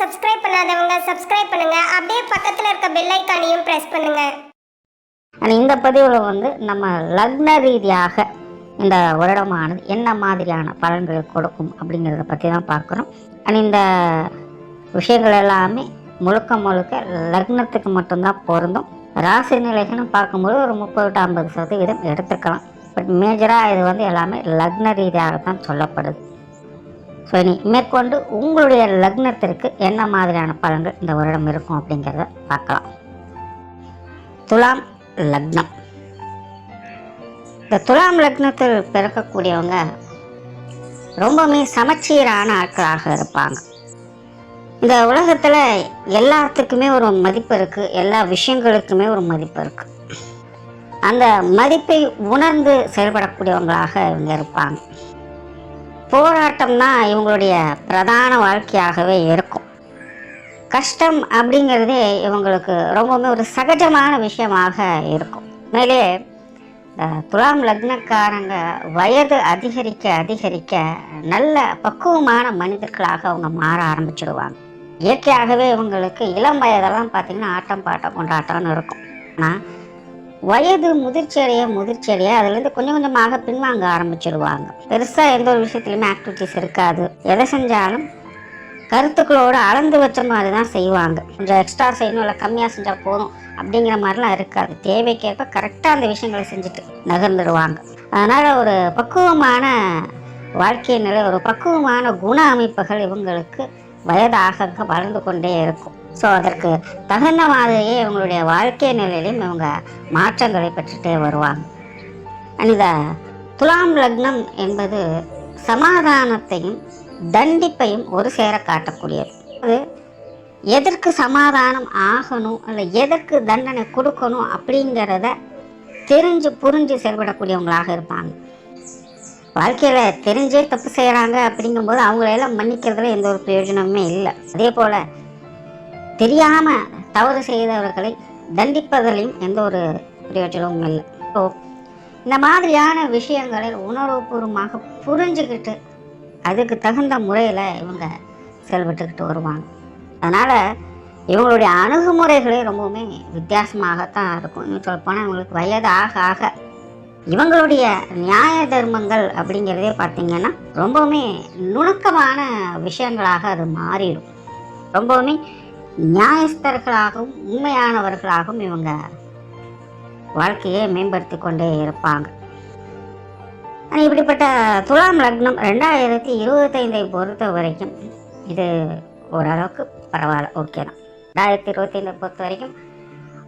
Subscribe பண்ணாதவங்க subscribe பண்ணுங்க. அப்படியே பக்கத்துல இருக்க பெல் ஐகானையும் பிரஸ் பண்ணுங்க. இந்த பதிவில் நம்ம லக்ன ரீதியாக இந்த வருடமானது என்ன மாதிரியான பலன்களை கொடுக்கும் அப்படிங்கிறத பற்றி தான் பார்க்குறோம். இந்த விஷயங்கள் எல்லாமே முழுக்க லக்னத்துக்கு மட்டும்தான் பொருந்தும். ராசி நிலைகள்னு பார்க்கும்போது ஒரு 30-50% எடுத்துக்கலாம். பட் மேஜராக இது எல்லாமே லக்ன ரீதியாகத்தான் சொல்லப்படுது. ஸோ இனி மேற்கொண்டு உங்களுடைய லக்னத்திற்கு என்ன மாதிரியான பலன்கள் இந்த வருடம் இருக்கும் அப்படிங்கிறத பார்க்கலாம். துலாம் லக்னம். இந்த துலாம் லக்னத்தில் பிறக்கக்கூடியவங்க ரொம்பவுமே சமச்சீரான ஆட்களாக இருப்பாங்க. இந்த உலகத்தில் எல்லாத்துக்குமே ஒரு மதிப்பு இருக்குது, எல்லா விஷயங்களுக்குமே ஒரு மதிப்பு இருக்குது. அந்த மதிப்பை உணர்ந்து செயல்படக்கூடியவங்களாக இவங்க இருப்பாங்க. போராட்டம் தான் இவங்களுடைய பிரதான வாழ்க்கையாகவே இருக்கும். கஷ்டம் அப்படிங்கிறதே இவங்களுக்கு ரொம்பவுமே ஒரு சகஜமான விஷயமாக இருக்கும். மேலே துலாம் லக்னக்காரங்க வயது அதிகரிக்க நல்ல பக்குவமான மனிதர்களாக அவங்க மாற ஆரம்பிச்சிடுவாங்க. இயற்கையாகவே இவங்களுக்கு இளம் வயதெல்லாம் பார்த்திங்கன்னா ஆட்டம் பாட்டம் கொண்டாட்டம்னு இருக்கும். ஆனால் வயது முதிர்ச்சி அடைய அதுலேருந்து கொஞ்சம் கொஞ்சமாக பின்வாங்க ஆரம்பிச்சிடுவாங்க. பெருசாக எந்த ஒரு விஷயத்துலையுமே ஆக்டிவிட்டிஸ் இருக்காது. எதை செஞ்சாலும் கருத்துக்களோடு அளந்து வச்ச மாதிரி தான் செய்வாங்க. கொஞ்சம் எக்ஸ்ட்ரா செய்யணும், இல்லை கம்மியாக செஞ்சால் போதும் அப்படிங்கிற மாதிரிலாம் இருக்காது. தேவைக்கேற்ப கரெக்டாக அந்த விஷயங்களை செஞ்சுட்டு நகர்ந்துடுவாங்க. அதனால் ஒரு பக்குவமான வாழ்க்கை நிலை, ஒரு பக்குவமான குண அமைப்புகள் இவங்களுக்கு வயதாக வளர்ந்து கொண்டே இருக்கும். ஸோ அதற்கு தகுந்த மாதிரியே இவங்களுடைய வாழ்க்கை நிலையிலையும் இவங்க மாற்றங்களை பெற்றுட்டே வருவாங்க. இந்த துலாம் லக்னம் என்பது சமாதானத்தையும் தண்டிப்பையும் ஒரு சேர காட்டக்கூடியது. அது எதற்கு சமாதானம் ஆகணும் இல்லை எதற்கு தண்டனை கொடுக்கணும் அப்படிங்கிறத தெரிஞ்சு புரிஞ்சு செயல்படக்கூடியவங்களாக இருப்பாங்க. வாழ்க்கையில் தெரிஞ்சே தப்பு செய்கிறாங்க அப்படிங்கும்போது அவங்களெல்லாம் மன்னிக்கிறதுல எந்த ஒரு பிரயோஜனமுமே இல்லை. அதே போல் தெரியாமல் தவறு செய்தவர்களை தண்டிப்பதிலையும் எந்த ஒரு பிரயோஜனமும் இல்லை. ஸோ இந்த மாதிரியான விஷயங்களை உணர்வுபூர்வமாக புரிஞ்சுக்கிட்டு அதுக்கு தகுந்த முறையில் இவங்க செயல்பட்டுக்கிட்டு வருவாங்க. அதனால் இவங்களுடைய அணுகுமுறைகளே ரொம்பவுமே வித்தியாசமாகத்தான் இருக்கும். இன்னும் சொல்லப்போனால் இவங்களுக்கு வயது ஆக இவங்களுடைய நியாய தர்மங்கள் அப்படிங்கிறதே பார்த்திங்கன்னா ரொம்பவுமே நுணுக்கமான விஷயங்களாக அது மாறிடும். ரொம்பவுமே நியாயஸ்தர்களாகவும் உண்மையானவர்களாகவும் இவங்க வாழ்க்கையை மேம்படுத்தி கொண்டே இருப்பாங்க. இப்படிப்பட்ட துலாம் லக்னம் 2025 பொறுத்த வரைக்கும் இது ஓரளவுக்கு பரவாயில்ல, ஓகே தான். 2025 பொறுத்த வரைக்கும்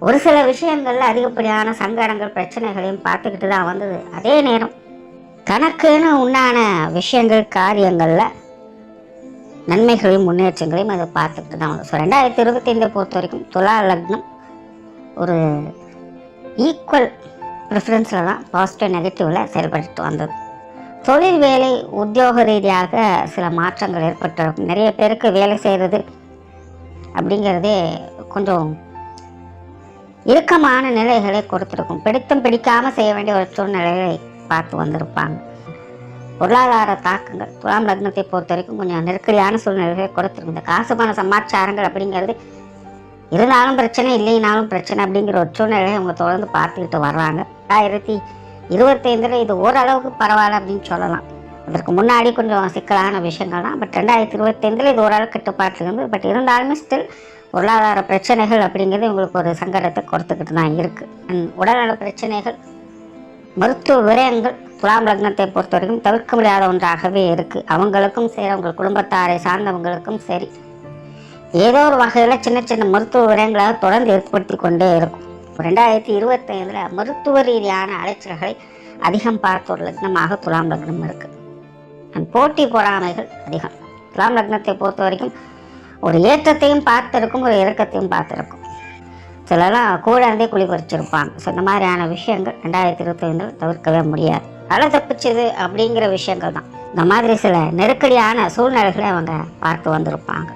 ஒரு சில விஷயங்களில் அதிகப்படியான சங்கடங்கள் பிரச்சனைகளையும் பார்த்துக்கிட்டு தான் வந்தது. அதே நேரம் தனக்குன்னு உண்டான விஷயங்கள் காரியங்களில் நன்மைகளையும் முன்னேற்றங்களையும் அதை பார்த்துக்கிட்டு தான் வந்தது. ஸோ 2025 பொறுத்த வரைக்கும் துலா லக்னம் ஒரு ஈக்குவல் ப்ரிஃபரன்ஸில் தான் பாசிட்டிவ் நெகட்டிவில் செயல்பட்டு வந்தது. தொழில் வேலை உத்தியோக ரீதியாக சில மாற்றங்கள் ஏற்பட்டிருக்கும். நிறைய பேருக்கு வேலை செய்கிறது அப்படிங்கிறதே கொஞ்சம் இறுக்கமான நிலைகளை கொடுத்துருக்கும். பிடித்தும் பிடிக்காமல் செய்ய வேண்டிய ஒரு சூழ்நிலைகளை பார்த்து வந்திருப்பாங்க. பொருளாதார தாக்கங்கள் துலாம் லக்னத்தை பொறுத்த வரைக்கும் கொஞ்சம் நெருக்கடியான சூழ்நிலைகளை கொடுத்துருக்கும். இந்த காசு பண சமாச்சாரங்கள் அப்படிங்கிறது இருந்தாலும் பிரச்சனை, இல்லைனாலும் பிரச்சனை அப்படிங்கிற ஒரு சூழ்நிலையை அவங்க தொடர்ந்து பார்த்துக்கிட்டு வர்றாங்க. 2025 இது ஓரளவுக்கு பரவாயில்ல அப்படின்னு சொல்லலாம். அதற்கு முன்னாடி கொஞ்சம் சிக்கலான விஷயங்கள் தான். பட் 2025 இது ஓரளவு கட்டுப்பாட்டில் இருந்து, பட் இருந்தாலுமே ஸ்டில் பொருளாதார பிரச்சனைகள் அப்படிங்கிறது இவங்களுக்கு ஒரு சங்கடத்தை கொடுத்துக்கிட்டு தான் இருக்குது. உடல்நல பிரச்சனைகள், மருத்துவ விரயங்கள் துலாம் லக்னத்தை பொறுத்த வரைக்கும் தவிர்க்க முடியாத ஒன்றாகவே இருக்குது. அவங்களுக்கும் சரி, அவங்க குடும்பத்தாரை சார்ந்தவங்களுக்கும் சரி, ஏதோ ஒரு வகையில் சின்ன சின்ன மருத்துவ விரயங்களாக தொடர்ந்து ஏற்படுத்தி கொண்டே இருக்கும். 2025 மருத்துவ ரீதியான அலைச்சல்களை அதிகம் பார்த்த ஒரு லக்னமாக துலாம் லக்னம் இருக்குது. போட்டி பொறாமைகள் அதிகம். துலாம் லக்னத்தை பொறுத்த வரைக்கும் ஒரு ஏற்றத்தையும் பார்த்துருக்கும், ஒரு இறக்கத்தையும் பார்த்துருக்கும். சிலலாம் கூட இருந்தே குழி பறிச்சிருப்பாங்க. ஸோ இந்த மாதிரியான விஷயங்கள் 2025 தவிர்க்கவே முடியாது. தலை தப்பிச்சது அப்படிங்கிற விஷயங்கள் தான். இந்த மாதிரி சில நெருக்கடியான சூழ்நிலைகளை அவங்க பார்த்து வந்திருப்பாங்க.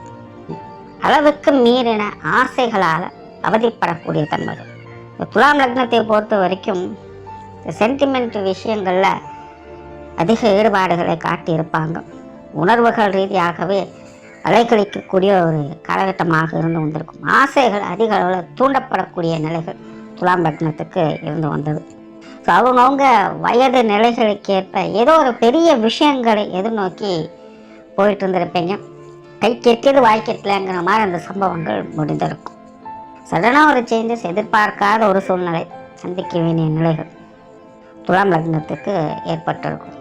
அளவுக்கு மீறின ஆசைகளால் அவதிப்படக்கூடிய தன்மைகள். துலாம் லக்னத்தை பொறுத்த வரைக்கும் சென்டிமெண்ட் விஷயங்களில் அதிக ஈடுபாடுகளை காட்டியிருப்பாங்க. உணர்வுகள் ரீதியாகவே அலைக்கழிக்கக்கூடிய ஒரு காலகட்டமாக இருந்து வந்திருக்கும். ஆசைகள் அதிக அளவில் தூண்டப்படக்கூடிய நிலைகள் துலாம் லக்னத்துக்கு இருந்து வந்தது. ஸோ அவங்கவுங்க வயது நிலைகளுக்கேற்ப ஏதோ ஒரு பெரிய விஷயங்களை எதிர்நோக்கி போயிட்டு இருந்திருப்பீங்க. கை கெட்டியது வாய்க்கெட்டலைங்கிற மாதிரி அந்த சம்பவங்கள் முடிந்திருக்கும். சடனாக ஒரு சேஞ்சஸ், எதிர்பார்க்காத ஒரு சூழ்நிலை, சந்திக்க வேண்டிய நிலைகள் துலாம் லக்னத்துக்கு ஏற்பட்டிருக்கும்.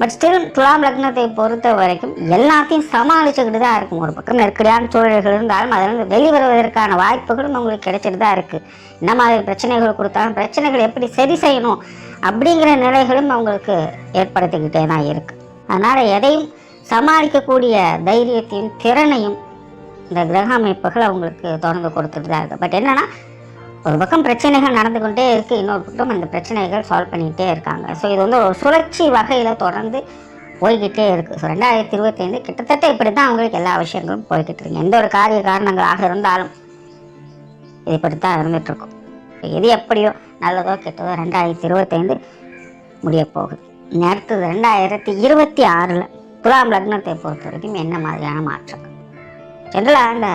பட் ஸ்டில் துலாம் லக்னத்தை பொறுத்த வரைக்கும் எல்லாத்தையும் சமாளிச்சுக்கிட்டு தான் இருக்கும். ஒரு பக்கம் நெருக்கடியான சூழல்கள் இருந்தாலும் அதிலிருந்து வெளிவருவதற்கான வாய்ப்புகளும் உங்களுக்கு கிடைச்சிட்டு தான் இருக்குது. என்ன மாதிரி பிரச்சனைகள் கொடுத்தாலும் பிரச்சனைகள் எப்படி சரி செய்யணும் அப்படிங்கிற நிலைகளும் அவங்களுக்கு ஏற்படுத்திக்கிட்டே தான் இருக்குது. அதனால் எதையும் சமாளிக்கக்கூடிய தைரியத்தையும் திறனையும் இந்த கிரக அமைப்புகள் அவங்களுக்கு தொடர்ந்து கொடுத்துட்டு தான் இருக்குது. பட் என்னென்னா, ஒரு பக்கம் பிரச்சனைகள் நடந்து கொண்டே இருக்குது, இன்னொரு பக்கம் அந்த பிரச்சனைகள் சால்வ் பண்ணிக்கிட்டே இருக்காங்க. ஸோ இது வந்து ஒரு சுழற்சி வகையில் தொடர்ந்து போய்கிட்டே இருக்குது. ஸோ 2025 கிட்டத்தட்ட இப்படி தான் அவங்களுக்கு எல்லா விஷயங்களும் போய்கிட்டு இருக்கு. எந்த ஒரு காரிய காரணங்களாக இருந்தாலும் இது இப்படித்தான் இருந்துகிட்ருக்கும். எது எப்படியோ நல்லதோ கெட்டதோ 2025 முடிய போகுது. அடுத்தது 2026 துலாம் லக்னத்தை பொறுத்த வரைக்கும் என்ன மாதிரியான மாற்றங்கள்? ஜென்ரலாக அந்த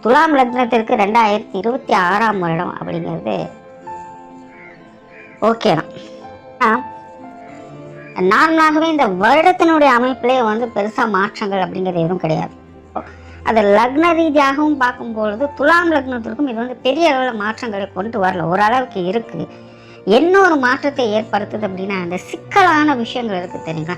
துலாம் லக்னத்திற்கு 2026 வருடம் அப்படிங்கிறது ஓகே தான். நார்மலாகவே இந்த வருடத்தினுடைய அமைப்பிலே வந்து பெருசாக மாற்றங்கள் அப்படிங்கிறது எதுவும் கிடையாது. அது லக்ன ரீதியாகவும் பார்க்கும்பொழுது துலாம் லக்னத்திற்கும் இது வந்து பெரிய அளவில் மாற்றங்களை கொண்டு வரல, ஓரளவுக்கு இருக்குது. என்ன ஒரு மாற்றத்தை ஏற்படுத்துது அப்படின்னா, அந்த சிக்கலான விஷயங்கள் இருக்குது தெரியுங்களா,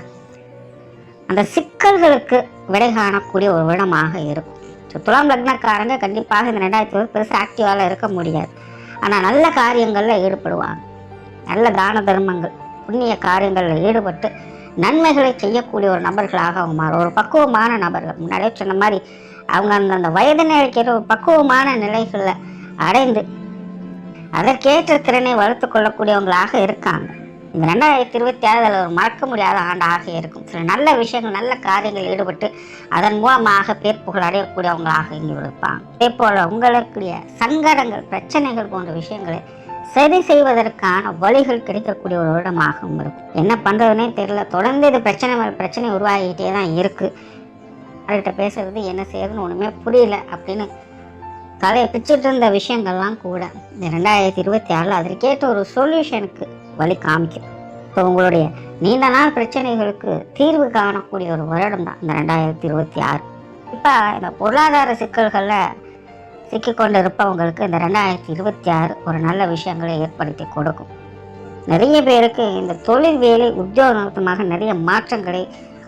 அந்த சிக்கல்களுக்கு விடை காணக்கூடிய ஒரு இடமாக இருக்கும். ஸோ துலாம் லக்னக்காரங்க கண்டிப்பாக இந்த 2020 பெருசாக ஆக்டிவாக இருக்க முடியாது. ஆனால் நல்ல காரியங்களில் ஈடுபடுவாங்க. நல்ல தான தர்மங்கள், புண்ணிய காரியங்களில் ஈடுபட்டு நன்மைகளை செய்யக்கூடிய ஒரு நபர்களாக அவங்க மாறும். ஒரு பக்குவமான நபர்கள், முன்னாடியே சொன்ன மாதிரி அவங்க அந்த வயது நிலைக்கிற ஒரு பக்குவமான நிலைகளை அடைந்து அதற்கேற்ற திறனை வளர்த்து கொள்ளக்கூடியவங்களாக இருக்காங்க. இந்த 2026 ஒரு மறக்க முடியாத ஆண்டாக இருக்கும். சில நல்ல விஷயங்கள், நல்ல காரியங்கள் ஈடுபட்டு அதன் மூலமாக பேர் புகழ் அடையக்கூடியவங்களாக இங்கே இருப்பாங்க. அதே போல் உங்களுடைய சங்கடங்கள், பிரச்சனைகள் போன்ற விஷயங்களை சரி செய்வதற்கான வழிகள் கிடைக்கக்கூடிய ஒரு இடமாகவும் இருக்கும். என்ன பண்ணுறதுனே தெரியல, தொடர்ந்து இது பிரச்சனை உருவாகிட்டே தான் இருக்குது. அவர்கிட்ட பேசுறது என்ன செய்யறதுன்னு ஒன்றுமே புரியல அப்படின்னு தலையை பிச்சுட்டு இருந்த விஷயங்கள்லாம் கூட இந்த 2026 அதற்கேற்ற ஒரு சொல்யூஷனுக்கு வழி காமிக்கும். இப்போ உங்களுடைய நீண்ட நாள் பிரச்சனைகளுக்கு தீர்வு காணக்கூடிய ஒரு வருடம் தான் இந்த 2026. இப்போ இந்த பொருளாதார சிக்கல்களில் சிக்கிக்கொண்டு இருப்பவங்களுக்கு இந்த 2026 ஒரு நல்ல விஷயங்களை ஏற்படுத்தி கொடுக்கும். நிறைய பேருக்கு இந்த தொழில் வேலை உத்தியோகமாக நிறைய மாற்றங்களை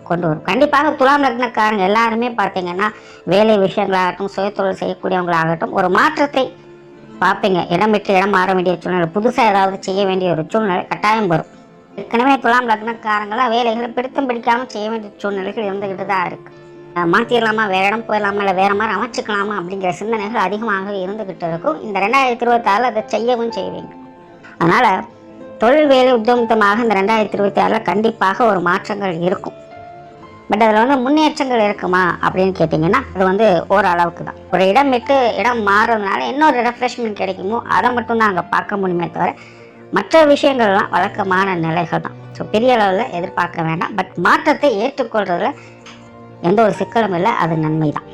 கொண்டு வரும். கண்டிப்பாக துலாம் லக்னக்காரங்க எல்லாருமே பார்த்தீங்கன்னா வேலை விஷயங்களாகட்டும், சுயத்தொழில் செய்யக்கூடியவங்களாகட்டும் ஒரு மாற்றத்தை பார்ப்பீங்க. இடம் விட்டு இடம் மாற வேண்டிய சூழ்நிலை, புதுசாக ஏதாவது செய்ய வேண்டிய ஒரு சூழ்நிலை கட்டாயம் வரும். ஏற்கனவே துலாம் லக்னக்காரங்களாம் வேலைகளை பிடித்தும் பிடிக்காமல் செய்ய வேண்டிய சூழ்நிலைகள் இருந்துக்கிட்டு தான் இருக்குது. மாற்றிடலாமா, வேறு இடம் போயிடலாமா, இல்லை வேறு மாதிரி அமைச்சிக்கலாமா அப்படிங்கிற சிந்தனைகள் அதிகமாக இருந்துக்கிட்டு இருக்கும். இந்த 2026 அதை செய்யவும் செய்வீங்க. அதனால் தொழில் வேலை உத்தியோகமாக இந்த 2026 கண்டிப்பாக ஒரு மாற்றங்கள் இருக்கும். பட் அதில் வந்து முன்னேற்றங்கள் இருக்குமா அப்படின்னு கேட்டிங்கன்னா அது வந்து ஓரளவுக்கு தான். ஒரு இடம் விட்டு இடம் மாறுறதுனால இன்னொரு ரெஃப்ரெஷ்மெண்ட் கிடைக்குமோ அதை மட்டும்தான் அங்கே பார்க்க முடியுமே தவிர மற்ற விஷயங்கள்லாம் வழக்கமான நிலைகள் தான். ஸோ பெரிய அளவில் எதிர்பார்க்க வேண்டாம். பட் மாற்றத்தை ஏற்றுக்கொள்றதுல எந்த ஒரு சிக்கலும் இல்லை, அது நன்மை தான்.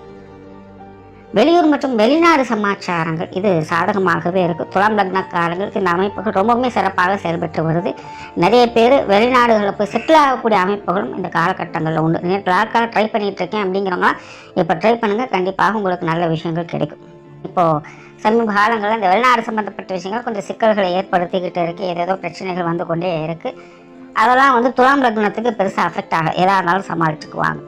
வெளியூர் மற்றும் வெளிநாடு சமாச்சாரங்கள் இது சாதகமாகவே இருக்குது. துலாம் லக்னக்காரங்களுக்கு இந்த அமைப்புகள் ரொம்பவுமே சிறப்பாக செயல்பட்டு வருது. நிறைய பேர் வெளிநாடுகளில் போய் செட்டில் ஆகக்கூடிய அமைப்புகளும் இந்த காலகட்டங்களில் உண்டு. நாட்களாக ட்ரை பண்ணிகிட்டு இருக்கேன் அப்படிங்கிறவங்களாம் இப்போ ட்ரை பண்ணுங்கள், கண்டிப்பாக உங்களுக்கு நல்ல விஷயங்கள் கிடைக்கும். இப்போது சமீப காலங்களில் இந்த வெளிநாடு சம்மந்தப்பட்ட விஷயங்கள் கொஞ்சம் சிக்கல்களை ஏற்படுத்திக்கிட்டு இருக்குது. ஏதேதோ பிரச்சனைகள் வந்து கொண்டே இருக்குது. அதெல்லாம் வந்து துலாம் லக்னத்துக்கு பெருசாக அஃபெக்ட் ஆக எதாக இருந்தாலும் சமாளிச்சுக்குவாங்க.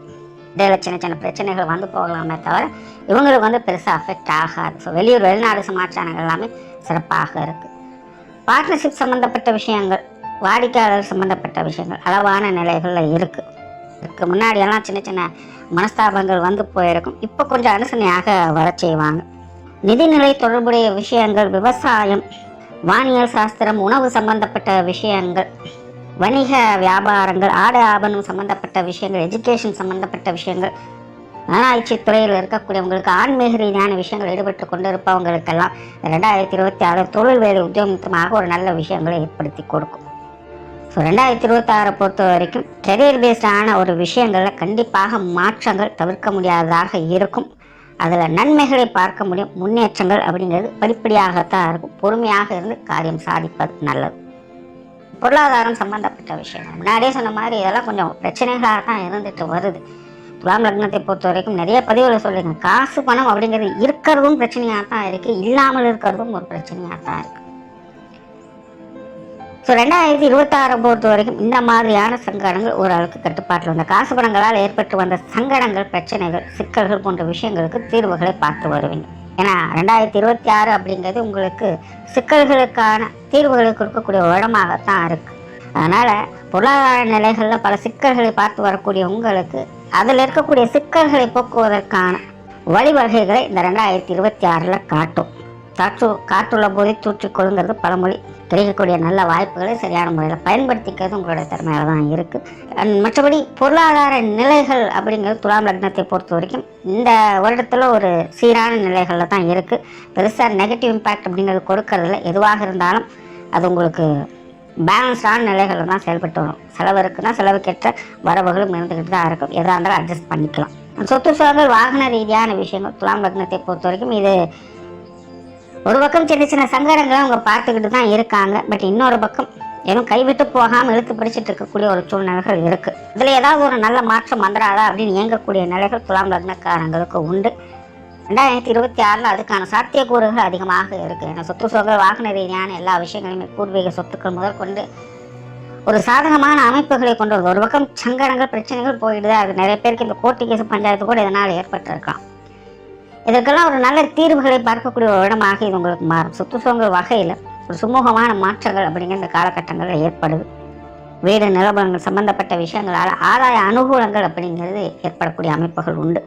இடையில சின்ன சின்ன பிரச்சனைகள் வந்து போகலாமே தவிர இவங்களுக்கு வந்து பெருசாக அஃபெக்ட் ஆகாது. ஸோ வெளியூர் வெளிநாடு சமாச்சாரங்கள் எல்லாமே சிறப்பாக இருக்குது. பார்ட்னர்ஷிப் சம்மந்தப்பட்ட விஷயங்கள், வாடிக்கையாளர் சம்மந்தப்பட்ட விஷயங்கள் அளவான நிலைகளில் இருக்குது. இதுக்கு முன்னாடியெல்லாம் சின்ன சின்ன மனஸ்தாபங்கள் வந்து போயிருக்கும். இப்போ கொஞ்சம் அனுசரணையாக வர செய்வாங்க. நிதிநிலை தொடர்புடைய விஷயங்கள், விவசாயம், வானியல் சாஸ்திரம், உணவு சம்பந்தப்பட்ட விஷயங்கள், வணிக வியாபாரங்கள், ஆடை ஆபரணம் சம்மந்தப்பட்ட விஷயங்கள், எஜுகேஷன் சம்மந்தப்பட்ட விஷயங்கள், ஆராய்ச்சி துறையில் இருக்கக்கூடியவங்களுக்கு, ஆன்மீக ரீதியான விஷயங்கள் ஈடுபட்டு கொண்டு இருப்பவங்களுக்கெல்லாம் 2026 தொழில் வேலை உத்தியோகமாக ஒரு நல்ல விஷயங்களை ஏற்படுத்தி கொடுக்கும். ஸோ 2026 பொறுத்த வரைக்கும் கெரியர் பேஸ்டான ஒரு விஷயங்களில் கண்டிப்பாக மாற்றங்கள் தவிர்க்க முடியாததாக இருக்கும். அதில் நன்மைகளை பார்க்க முடியும். முன்னேற்றங்கள் அப்படிங்கிறது படிப்படியாகத்தான் இருக்கும். பொறுமையாக இருந்து காரியம் சாதிப்பது நல்லது. பொருளாதாரம் சம்பந்தப்பட்ட விஷயங்கள் முன்னாடியே சொன்ன மாதிரி இதெல்லாம் கொஞ்சம் பிரச்சனைகளாக தான் இருந்துட்டு வருது. துலாம் லக்னத்தை பொறுத்த வரைக்கும் நிறைய பதிவுகளை சொல்லுங்க. காசு பணம் அப்படிங்கிறது இருக்கிறதும் பிரச்சனையாக தான் இருக்குது, இல்லாமல் இருக்கிறதும் ஒரு பிரச்சனையாக தான் இருக்குது. ஸோ 2026 பொறுத்த வரைக்கும் இந்த மாதிரியான சங்கடங்கள் ஓரளவுக்கு கட்டுப்பாட்டில் வந்த காசு பணங்களால் ஏற்பட்டு வந்த சங்கடங்கள், பிரச்சனைகள், சிக்கல்கள் போன்ற விஷயங்களுக்கு தீர்வுகளை பார்த்து வருவீங்க. ஏன்னா 2026 அப்படிங்கிறது உங்களுக்கு சிக்கல்களுக்கான தீர்வுகளை கொடுக்கக்கூடிய இடமாகத்தான் இருக்குது. அதனால் பொருளாதார நிலைகளில் பல சிக்கல்களை பார்த்து வரக்கூடிய உங்களுக்கு அதில் இருக்கக்கூடிய சிக்கல்களை போக்குவதற்கான வழிவகைகளை இந்த 2026 காட்டும். காற்றுள்ள போதே தூற்றிக்கொள்ளுங்கிறது பழமொழி. கிடைக்கக்கூடிய நல்ல வாய்ப்புகளை சரியான முறையில் பயன்படுத்திக்கிறது உங்களோட திறமையில தான் இருக்குது. மற்றபடி பொருளாதார நிலைகள் அப்படிங்கிறது துலாம் லக்னத்தை பொறுத்த வரைக்கும் இந்த வருடத்தில் ஒரு சீரான நிலைகளில் தான் இருக்குது. பெருசாக நெகட்டிவ் இம்பேக்ட் அப்படிங்கிறது கொடுக்கறதில்ல. எதுவாக இருந்தாலும் அது உங்களுக்கு பேலன்ஸ்டான நிலைகளில் தான் செயல்பட்டு வரும். செலவு இருக்குன்னா செலவுக்கேற்ற வரவுகளும் இருந்துக்கிட்டு தான் இருக்கும். எதாக இருந்தாலும் அட்ஜஸ்ட் பண்ணிக்கலாம். சொத்து சுகங்கள், வாகன ரீதியான விஷயங்கள் துலாம் லக்னத்தை பொறுத்த வரைக்கும் இது ஒரு பக்கம் சின்ன சின்ன சங்கடங்களை அவங்க பார்த்துக்கிட்டு தான் இருக்காங்க. பட் இன்னொரு பக்கம் ஏதும் கைவிட்டு போகாமல் இழுத்து பிடிச்சிட்டு இருக்கக்கூடிய ஒரு சூழ்நிலைகள் இருக்குது. இதில் ஏதாவது ஒரு நல்ல மாற்றம் வந்துடாதா அப்படின்னு இயங்கக்கூடிய நிலைகள் துலாம் லக்னக்காரங்களுக்கு உண்டு. 2026 அதுக்கான சாத்தியக்கூறுகள் அதிகமாக இருக்குது. ஏன்னா சொத்து சுகங்கள், வாகன ரீதியான எல்லா விஷயங்களையுமே பூர்வீக சொத்துக்கள் முதல் கொண்டு ஒரு சாதகமான அமைப்புகளை கொண்டு வருது. ஒரு பக்கம் சங்கடங்கள், பிரச்சனைகள் போயிட்டு தான் இருக்குது. நிறைய பேருக்கு இந்த கோர்ட்டு கேஸ், பஞ்சாயத்து கூட இதனால் ஏற்பட்டிருக்கலாம். இதற்கெல்லாம் ஒரு நல்ல தீர்வுகளை பார்க்கக்கூடிய ஒரு இடமாக இது உங்களுக்கு மாறும். சொத்து சுகங்கள் வகையில் ஒரு சுமூகமான மாற்றங்கள் அப்படிங்கிற இந்த காலகட்டங்களில் ஏற்படுது. வீடு நிலபலங்கள் சம்பந்தப்பட்ட விஷயங்களால் ஆதாய அனுகூலங்கள் அப்படிங்கிறது ஏற்படக்கூடிய அமைப்புகள் உண்டு.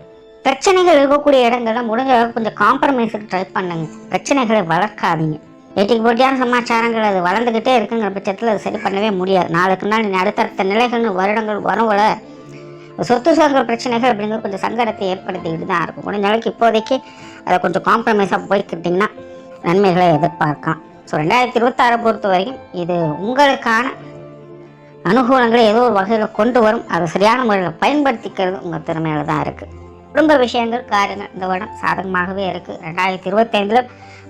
பிரச்சனைகள் இருக்கக்கூடிய இடங்கள்ல முடிஞ்ச அளவுக்கு கொஞ்சம் காம்ப்ரமைஸுக்கு ட்ரை பண்ணுங்க. பிரச்சனைகளை வளர்க்காதீங்க. ஏட்டிக்கு போட்டியான சமாச்சாரங்கள் அது வளர்ந்துக்கிட்டே இருக்குங்கிற பட்சத்தில் அது சரி பண்ணவே முடியாது. நாளுக்கு நாள் நீங்கள் அடுத்தடுத்த நிலைகள்னு வருடங்கள் வரவுல சொத்து சுகங்கள் பிரச்சனைகள் அப்படிங்கிறது கொஞ்சம் சங்கடத்தை ஏற்படுத்திக்கிட்டு தான் இருக்கும். முடிஞ்ச அளவுக்கு இப்போதைக்கு அதை கொஞ்சம் காம்ப்ரமைஸாக போய்க்கிட்டிங்கன்னா நன்மைகளை எதிர்பார்க்கலாம். ஸோ 2026 பொறுத்த வரைக்கும் இது உங்களுக்கான அனுகூலங்களை ஏதோ ஒரு வகையில் கொண்டு வரும். அதை சரியான முறையில் பயன்படுத்திக்கிறது உங்கள் திறமையில தான் இருக்குது. குடும்ப விஷயங்கள், காரியங்கள் இந்த வருடம் சாதகமாகவே இருக்குது. 2025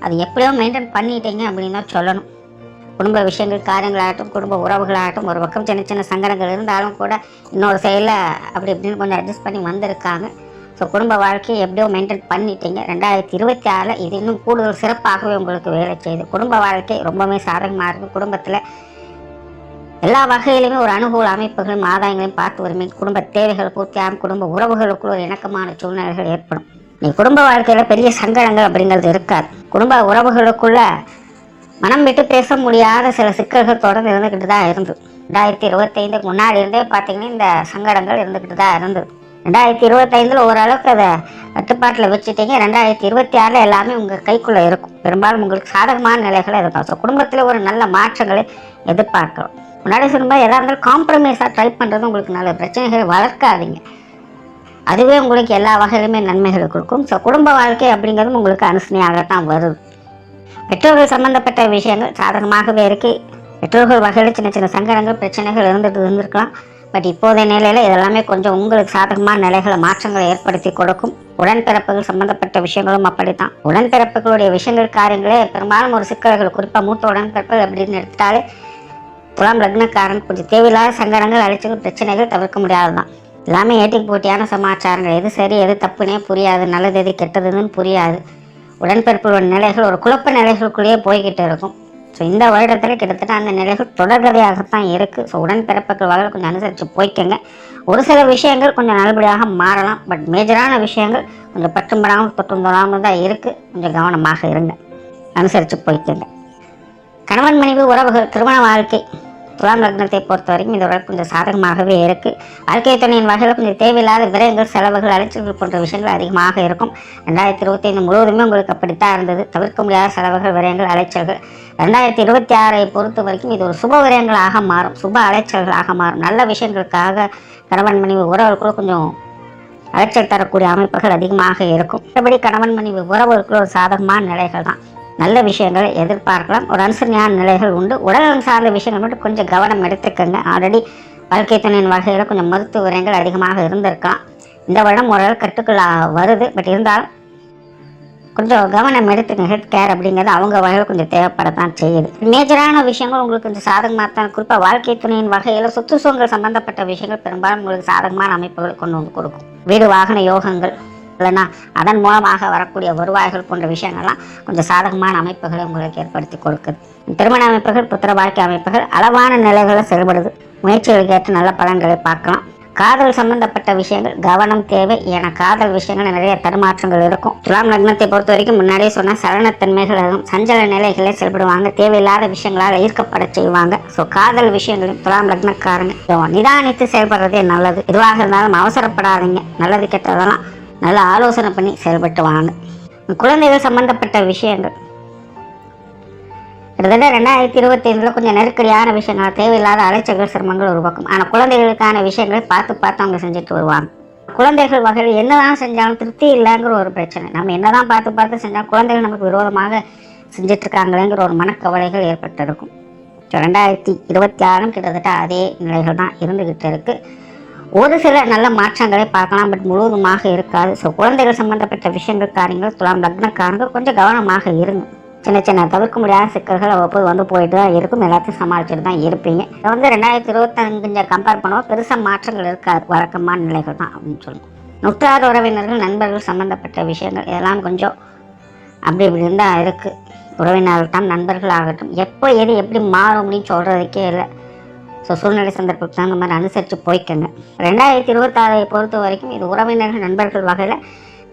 அது எப்படியோ மெயின்டைன் பண்ணிட்டீங்க அப்படின்னு தான் சொல்லணும். குடும்ப விஷயங்கள், காரியங்களாகட்டும், குடும்ப உறவுகளாகட்டும், ஒரு பக்கம் சின்ன சின்ன சங்கடங்கள் இருந்தாலும் கூட இன்னொரு செயலில் அப்படி இப்படின்னு கொஞ்சம் அட்ஜஸ்ட் பண்ணி வந்திருக்காங்க. ஸோ குடும்ப வாழ்க்கையை எப்படியோ மெயின்டைன் பண்ணிட்டீங்க. 2026 இது இன்னும் கூடுதல் சிறப்பாகவே உங்களுக்கு வேலை செய்யுது. குடும்ப வாழ்க்கை ரொம்பவே சாதகமாக இருக்குது. குடும்பத்தில் எல்லா வகையிலுமே ஒரு அனுகூல அமைப்புகளும் ஆதாயங்களையும் பார்த்து வருமே. குடும்ப தேவைகள் பூர்த்தியாகும். குடும்ப உறவுகளுக்குள்ள ஒரு இணக்கமான சூழ்நிலைகள் ஏற்படும். நீ குடும்ப வாழ்க்கையில் பெரிய சங்கடங்கள் அப்படிங்கிறது இருக்காது. குடும்ப உறவுகளுக்குள்ள மனம் விட்டு பேச முடியாத சில சிக்கல்கள் தொடர்ந்து இருந்துக்கிட்டு தான் இருந்தது. 2025 முன்னாடி இருந்தே பார்த்தீங்கன்னா இந்த சங்கடங்கள் இருந்துக்கிட்டு தான் இருந்தது. 2025 ஓரளவுக்கு அதை கட்டுப்பாட்டில் வச்சுட்டீங்க. 2026 எல்லாமே உங்கள் கைக்குள்ளே இருக்கும். பெரும்பாலும் உங்களுக்கு சாதகமான நிலைகளை இருக்கும். ஸோ குடும்பத்தில் ஒரு நல்ல மாற்றங்களை எதிர்பார்க்கலாம். முன்னாடி சொல்லும்போது எதாக இருந்தாலும் காம்ப்ரமைஸாக ட்ரை பண்ணுறது உங்களுக்கு நல்ல பிரச்சனைகளை வளர்க்காதீங்க. அதுவே உங்களுக்கு எல்லா வகையிலுமே நன்மைகளை கொடுக்கும். ஸோ குடும்ப வாழ்க்கை அப்படிங்கிறதும் உங்களுக்கு அனுசரணையாகத்தான் வருது. பெற்றோர்கள் சம்பந்தப்பட்ட விஷயங்கள் சாதகமாகவே இருக்குது. பெற்றோர்கள் வகையில் சின்ன சின்ன சங்கடங்கள், பிரச்சனைகள் இருந்திருக்கலாம். பட் இப்போதைய நிலையில் இதெல்லாமே கொஞ்சம் உங்களுக்கு சாதகமான நிலைகளை, மாற்றங்களை ஏற்படுத்தி கொடுக்கும். உடன்பிறப்புகள் சம்பந்தப்பட்ட விஷயங்களும் அப்படித்தான். உடன்பிறப்புகளுடைய விஷயங்கள், காரியங்களே பெரும்பாலும் ஒரு சிக்கல்கள், குறிப்பாக மூத்த உடன்பிறப்புகள் அப்படின்னு எடுத்தாலே துலாம் லக்னக்காரன் கொஞ்சம் தேவையில்லாத சங்கடங்கள், அழைச்சிகள், பிரச்சனைகள் தவிர்க்க முடியாதுதான். எல்லாமே ஏட்டிக்கு போட்டியான சமாச்சாரங்கள். எது சரி எது தப்புனே புரியாது. நல்லது எது கெட்டதுன்னு புரியாது. உடன்பிறப்புகளோட நிலைகள் ஒரு குழப்ப நிலைகளுக்குள்ளேயே போய்கிட்டு இருக்கும். ஸோ இந்த வருடத்தில் கிட்டத்தட்ட அந்த நிலைகள் தொடர்கதையாகத்தான் இருக்குது. ஸோ உடன்பிறப்புகள் வகையில் கொஞ்சம் அனுசரித்து போய்க்கங்க. ஒரு சில விஷயங்கள் கொஞ்சம் நல்லபடியாக மாறலாம். பட் மேஜரான விஷயங்கள் கொஞ்சம் பற்றும் படாமல் தொற்றும் தொடாமல் தான் இருக்குது. கொஞ்சம் கவனமாக இருங்க, அனுசரித்து போய்க்கங்க. கணவன் மனைவி உறவுகள், திருமண வாழ்க்கை துலாம் லக்னத்தை பொறுத்த வரைக்கும் இந்த உடல் கொஞ்சம் சாதகமாகவே இருக்குது. வாழ்க்கை துணையின் வகையில் கொஞ்சம் தேவையில்லாத விரயங்கள், செலவுகள், அலைச்சல்கள் போன்ற விஷயங்கள் அதிகமாக இருக்கும். 2025 முழுவதுமே உங்களுக்கு அப்படித்தான் இருந்தது. தவிர்க்க முடியாத செலவுகள், விரயங்கள், அலைச்சல்கள். 2026 பொறுத்த வரைக்கும் இது ஒரு சுப விரயங்களாக மாறும், சுப அலைச்சல்களாக மாறும். நல்ல விஷயங்களுக்காக கணவன் மனைவி உறவுகளுக்குள்ள கொஞ்சம் அலைச்சல் தரக்கூடிய அமைப்புகள் அதிகமாக இருக்கும். மற்றபடி கணவன் மனைவி உறவுகளுக்குள்ள ஒரு சாதகமான நிலைகள் தான். நல்ல விஷயங்களை எதிர்பார்க்கலாம். ஒரு அனுசரணையான நிலைகள் உண்டு. உடல்நலம் சார்ந்த விஷயங்கள் மட்டும் கொஞ்சம் கவனம் எடுத்துக்கங்க. ஆல்ரெடி வாழ்க்கை துணையின் வகையில் கொஞ்சம் மருத்துவ விரயங்கள் அதிகமாக இருந்திருக்கலாம். இந்த வருடம் ஓரளவு கட்டுக்குள்ள வருது. பட் இருந்தாலும் கொஞ்சம் கவனம் எடுத்துக்கங்க. ஹெல்த் கேர் அப்படிங்கிறது அவங்க வகையில் கொஞ்சம் தேவைப்படத்தான் செய்யுது. மேஜரான விஷயங்கள் உங்களுக்கு கொஞ்சம் சாதகமாக தான். குறிப்பாக வாழ்க்கை துணையின் வகையில் சொத்து சுகங்கள் சம்பந்தப்பட்ட விஷயங்கள் பெரும்பாலும் உங்களுக்கு சாதகமான அமைப்புகளை கொண்டு வந்து கொடுக்கும். வீடு வாகன யோகங்கள் இல்லைன்னா அதன் மூலமாக வரக்கூடிய வருவாய்கள் போன்ற விஷயங்கள்லாம் கொஞ்சம் சாதகமான அமைப்புகளை உங்களுக்கு ஏற்படுத்தி கொடுக்குது. திருமண அமைப்புகள், புத்திர வாழ்க்கை அமைப்புகள் அளவான நிலைகளில் செயல்படுது. முயற்சிகளுக்கு ஏற்ற நல்ல பலன்களை பார்க்கலாம். காதல் சம்பந்தப்பட்ட விஷயங்கள் கவனம் தேவை. ஏன்னா காதல் விஷயங்கள் நிறைய தடுமாற்றங்கள் இருக்கும். துலாம் லக்னத்தை பொறுத்த வரைக்கும் முன்னாடியே சொன்னால் சலனத்தன்மைகள் அதுவும் சஞ்சல நிலைகளே செயல்படுவாங்க. தேவையில்லாத விஷயங்களால் ஈர்க்கப்பட செய்வாங்க. ஸோ காதல் விஷயங்களும் துலாம் லக்னக்காரங்க நிதானித்து செயல்படுறதே நல்லது. எதுவாக இருந்தாலும் அவசரப்படாதீங்க. நல்லது கெட்டதெல்லாம் நல்ல ஆலோசனை பண்ணி செயல்பட்டு வாங்க. குழந்தைகள் சம்பந்தப்பட்ட விஷயங்கள் கிட்டத்தட்ட 2025 கொஞ்சம் நெருக்கடியான விஷயங்கள், தேவையில்லாத அலைச்சல்கள், சிரமங்கள் உருவாக்கும். ஆனால் குழந்தைகளுக்கான விஷயங்களை பார்த்து அவங்க செஞ்சுட்டு வருவாங்க. குழந்தைகள் வகையில் என்னதான் செஞ்சாலும் திருப்தி இல்லைங்கிற ஒரு பிரச்சனை. நம்ம என்னதான் பார்த்து செஞ்சாலும் குழந்தைகள் நமக்கு விரோதமாக செஞ்சிட்ருக்காங்களேங்கிற ஒரு மனக்கவலைகள் ஏற்பட்டிருக்கும். 2026 கிட்டத்தட்ட அதே நிலைகள் தான் இருந்துக்கிட்டு இருக்குது. ஒரு சில நல்ல மாற்றங்களை பார்க்கலாம், பட் முழுவதுமாக இருக்காது. ஸோ குழந்தைகள் சம்பந்தப்பட்ட விஷயங்கள் காரியங்கள் துலாம் லக்னக்காரங்க கொஞ்சம் கவனமாக இருங்க. சின்ன சின்ன தவிர்க்க முடியாத சிக்கல்கள் அவ்வப்போது வந்து போயிட்டு தான் இருக்கும். எல்லாத்தையும் சமாளிச்சுட்டு தான் இருப்பீங்க. இதை 2025 கம்பேர் பண்ணுவோம் பெருசாக மாற்றங்கள் இருக்காது. வழக்கமான நிலைகள் தான் அப்படின்னு சொல்லுவோம். நுற்றார் உறவினர்கள், நண்பர்கள் சம்மந்தப்பட்ட விஷயங்கள் இதெல்லாம் கொஞ்சம் அப்படி இப்படி இருந்தால் இருக்குது. உறவினர்கள் தான் நண்பர்கள் ஆகட்டும், எப்போ எது எப்படி மாறும் அப்படின்னு சொல்கிறதுக்கே இல்லை. ஸோ சூழ்நிலை சந்தர்ப்பத்துக்கு தகுந்த மாதிரி அனுசரித்து போய்க்கங்க. 2026 பொறுத்த வரைக்கும் இது உறவினர்கள் நண்பர்கள் வகையில்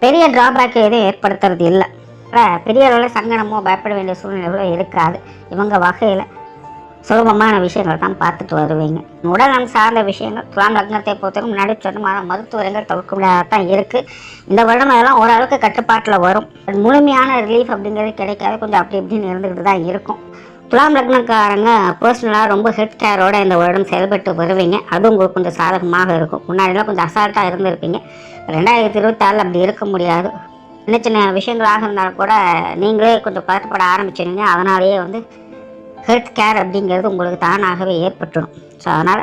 பெரிய ட்ராபேக் எதுவும் ஏற்படுத்துறது இல்லை. பெரிய அளவில் சங்கடமோ பயப்பட வேண்டிய சூழ்நிலைகளோ இருக்காது. இவங்க வகையில் சுலபமான விஷயங்கள் தான் பார்த்துட்டு வருவீங்க. உடல்நலம் சார்ந்த விஷயங்கள் துலாம் லக்னத்தை பொறுத்தவரைக்கும் முன்னாடி சொன்ன மருத்துவர்கள் தவிர்க்க முடியாதான் இருக்குது. இந்த வருடம் அதெல்லாம் ஓரளவுக்கு கட்டுப்பாட்டில் வரும். முழுமையான ரிலீஃப் அப்படிங்கிறது கிடைக்காது. கொஞ்சம் அப்படி இப்படின்னு இருந்துக்கிட்டு தான் இருக்கும். துலாம் லக்னக்காரங்க பர்சனலாக ரொம்ப ஹெல்த் கேரோட இந்த வருடம் செயல்பட்டு வருவீங்க. அதுவும் உங்களுக்கு கொஞ்சம் சாதகமாக இருக்கும். முன்னாடிலாம் கொஞ்சம் அசால்ட்டாக இருந்திருப்பீங்க. 2026 அப்படி இருக்க முடியாது. சின்ன சின்ன விஷயங்களாக இருந்தாலும் கூட நீங்களே கொஞ்சம் பதட்டப்பட ஆரம்பிச்சிருங்க. அதனாலேயே ஹெல்த் கேர் அப்படிங்கிறது உங்களுக்கு தானாகவே ஏற்பட்டுடும். ஸோ அதனால்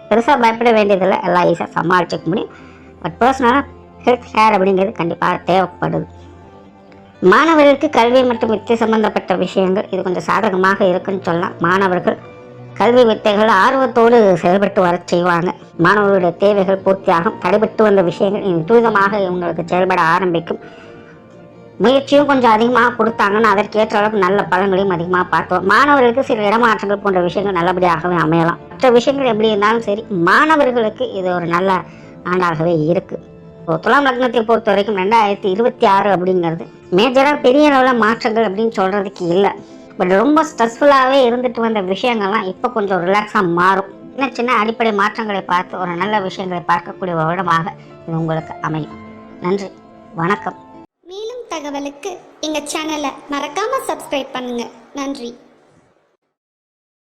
பெருசாக பயப்பட வேண்டியதில்லை. எல்லாம் ஈஸியாக சமாளிச்சிக்க முடியும். பட் பர்சனலாக ஹெல்த் கேர் அப்படிங்கிறது கண்டிப்பாக தேவைப்படுது. மாணவர்களுக்கு கல்வி மற்றும் வித்தை சம்பந்தப்பட்ட விஷயங்கள் இது கொஞ்சம் சாதகமாக இருக்குன்னு சொல்லலாம். மாணவர்கள் கல்வி வித்தைகள் ஆர்வத்தோடு செயல்பட்டு வர செய்வாங்க. மாணவர்களுடைய தேவைகள் பூர்த்தியாகும். தடைபட்டு வந்த விஷயங்கள் துரிதமாக இவங்களுக்கு செயல்பட ஆரம்பிக்கும். முயற்சியும் கொஞ்சம் அதிகமாக கொடுத்தாங்கன்னா அதற்கேற்ற அளவுக்கு நல்ல பலன்களையும் அதிகமாக பார்த்தோம். மாணவர்களுக்கு சில இடமாற்றங்கள் போன்ற விஷயங்கள் நல்லபடியாகவே அமையலாம். மற்ற விஷயங்கள் எப்படி இருந்தாலும் சரி, மாணவர்களுக்கு இது ஒரு நல்ல ஆண்டாகவே இருக்குது. துலாம் லக்னத்தை பொறுத்த வரைக்கும் 2026 அப்படிங்கிறது மேஜராக பெரிய அளவில் மாற்றங்கள் அப்படின்னு சொல்கிறதுக்கு இல்லை. பட் ரொம்ப ஸ்ட்ரெஸ்ஃபுல்லாகவே இருந்துட்டு வந்த விஷயங்கள்லாம் இப்போ கொஞ்சம் ரிலாக்ஸாக மாறும். சின்ன சின்ன அடிப்படை மாற்றங்களை பார்த்து ஒரு நல்ல விஷயங்களை பார்க்கக்கூடிய வருடமாக இது உங்களுக்கு அமையும். நன்றி, வணக்கம். மேலும் தகவலுக்கு எங்கள் சேனலை மறக்காமல் சப்ஸ்கிரைப் பண்ணுங்கள். நன்றி.